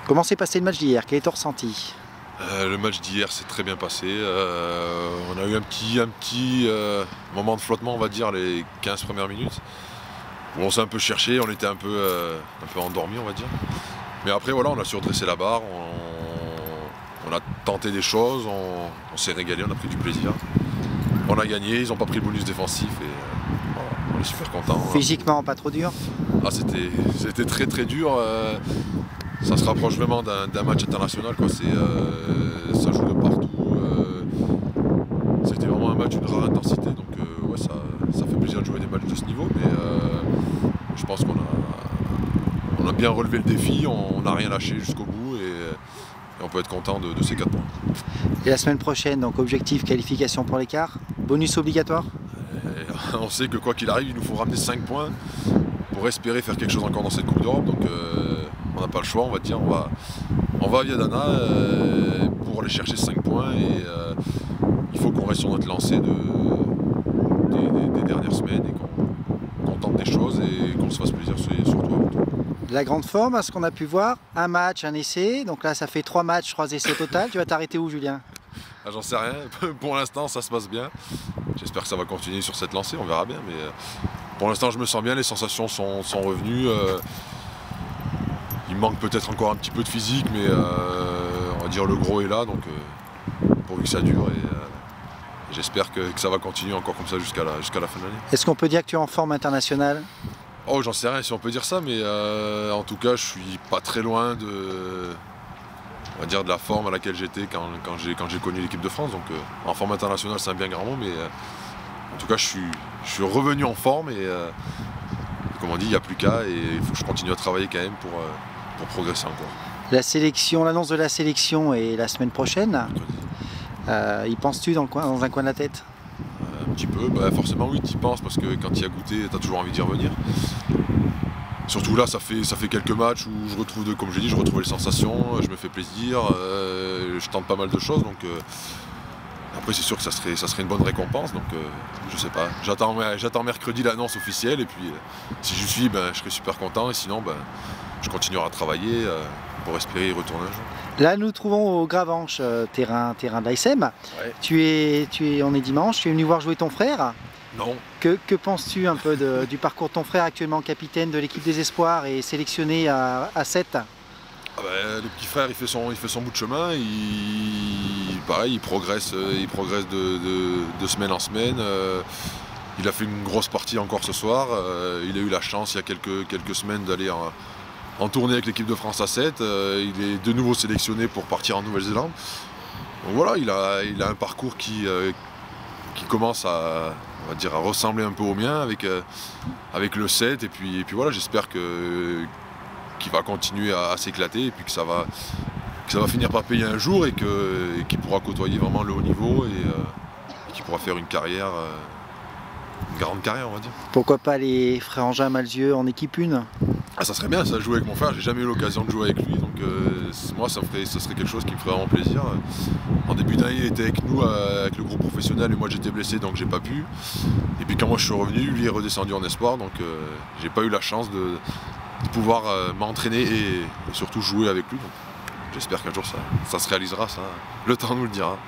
Comment s'est passé le match d'hier? Quel est ton ressenti? Le match d'hier s'est très bien passé. On a eu un petit moment de flottement, on va dire, les 15 premières minutes. Où on s'est un peu cherché, on était un peu endormi, on va dire. Mais après, voilà, on a su redresser la barre, on a tenté des choses, on s'est régalé, on a pris du plaisir. On a gagné, ils n'ont pas pris le bonus défensif et voilà, on est super contents. Physiquement, pas trop dur? Ah, c'était très très dur. Ça se rapproche vraiment d'un match international, quoi. Ça joue de partout. C'était vraiment un match d'une rare intensité, donc ouais, ça fait plaisir de jouer des matchs de ce niveau, mais je pense qu'on a bien relevé le défi, on n'a rien lâché jusqu'au bout et on peut être content de ces 4 points. Et la semaine prochaine, donc objectif qualification pour l'écart, bonus obligatoire? On sait que quoi qu'il arrive, il nous faut ramener 5 points pour espérer faire quelque chose encore dans cette Coupe d'Europe, donc on n'a pas le choix, on va dire, on va à Viadana pour aller chercher 5 points et il faut qu'on reste sur notre lancée des dernières semaines et qu'on tente des choses et qu'on se fasse plaisir surtout. La grande forme, à ce qu'on a pu voir, un match, un essai, donc là ça fait 3 matchs, 3 essais au total. Tu vas t'arrêter où, Julien? Ah, j'en sais rien, pour l'instant ça se passe bien. J'espère que ça va continuer sur cette lancée, on verra bien, mais pour l'instant je me sens bien, les sensations sont revenues. Il manque peut-être encore un petit peu de physique, mais on va dire le gros est là, donc pourvu que ça dure et j'espère que ça va continuer encore comme ça jusqu'à la fin de l'année. Est-ce qu'on peut dire que tu es en forme internationale? Oh, j'en sais rien si on peut dire ça, mais en tout cas je suis pas très loin on va dire de la forme à laquelle j'étais quand j'ai connu l'équipe de France. Donc en forme internationale c'est un bien grand mot, mais en tout cas je suis revenu en forme et comme on dit, il n'y a plus qu'à et il faut que je continue à travailler quand même pour progresser encore. La sélection, l'annonce de la sélection est la semaine prochaine. Y penses-tu dans un coin de la tête? Un petit peu, bah forcément oui, tu y penses parce que quand tu y as goûté, tu as toujours envie d'y revenir. Surtout là, ça fait quelques matchs où je retrouve, comme j'ai dit, je retrouve les sensations, je me fais plaisir, je tente pas mal de choses. Donc après c'est sûr que ça serait une bonne récompense, donc je sais pas. J'attends mercredi l'annonce officielle et puis si j'y suis, ben, je serai super content et sinon ben, je continuerai à travailler pour espérer y retourner un jour. Là nous nous trouvons au Gravenche, terrain de l'ASM. Ouais. On est dimanche, tu es venu voir jouer ton frère. Non. Que penses-tu un peu du parcours de ton frère, actuellement capitaine de l'équipe des Espoirs et sélectionné à 7? Ah ben, le petit frère il fait son bout de chemin, pareil, il progresse de semaine en semaine. Il a fait une grosse partie encore ce soir. Il a eu la chance il y a quelques semaines d'aller en tournée avec l'équipe de France à 7. Il est de nouveau sélectionné pour partir en Nouvelle-Zélande. Donc voilà, il a un parcours qui commence on va dire, à ressembler un peu au mien avec le 7. Et puis voilà, j'espère qu'il va continuer à s'éclater et puis que ça va finir par payer un jour et qu'il pourra côtoyer vraiment le haut niveau et qu'il pourra faire une carrière, une grande carrière, on va dire. Pourquoi pas les frères Angin Malzieu en équipe 1? Ah, ça serait bien, ça, jouer avec mon frère, j'ai jamais eu l'occasion de jouer avec lui, donc moi ça serait quelque chose qui me ferait vraiment plaisir. En début d'année il était avec nous, avec le groupe professionnel, et moi j'étais blessé donc j'ai pas pu. Et puis quand moi je suis revenu, lui est redescendu en espoir, donc j'ai pas eu la chance de pouvoir m'entraîner et surtout jouer avec lui. J'espère qu'un jour ça se réalisera, ça. Le temps nous le dira.